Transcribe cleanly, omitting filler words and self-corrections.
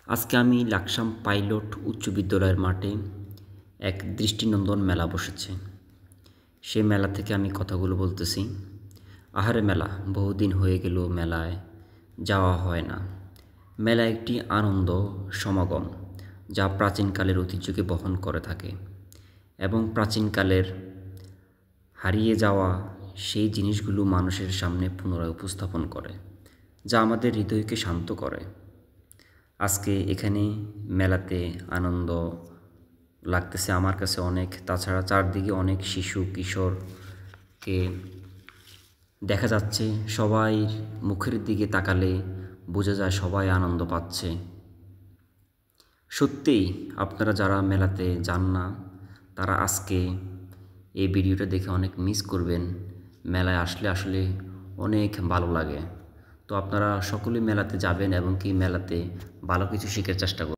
আজকে আমি লাকসাম পাইলট উচ্চ বিদ্যালয়ের মাঠে এক দৃষ্টিনন্দন মেলা বসেছে। সেই মেলা থেকে আমি কথাগুলো বলতেছি। আহারে মেলা, বহুদিন হয়ে গেল মেলায় যাওয়া হয় না। মেলা একটি আনন্দ সমাগম, যা প্রাচীনকালের ঐতিহ্যকে বহন করে থাকে এবং প্রাচীনকালের হারিয়ে যাওয়া সেই জিনিসগুলো মানুষের সামনে পুনরায় উপস্থাপন করে, যা আমাদের হৃদয়কে শান্ত করে। আজকে এখানে মেলাতে আনন্দ লাগতেছে আমার কাছে অনেক। তাছাড়া চারদিকে অনেক শিশু কিশোরকে দেখা যাচ্ছে। সবাই মুখের দিকে তাকালে বোঝা যায় সবাই আনন্দ পাচ্ছে। সত্যিই আপনারা যারা মেলাতে যান না, তারা আজকে এই ভিডিওটা দেখে অনেক মিস করবেন। মেলায় আসলে আসলে অনেক ভালো লাগে। তো আপনারা সকলে মেলাতে যাবেন এবং কি মেলাতে ভালো কিছু শেখার চেষ্টা করবেন।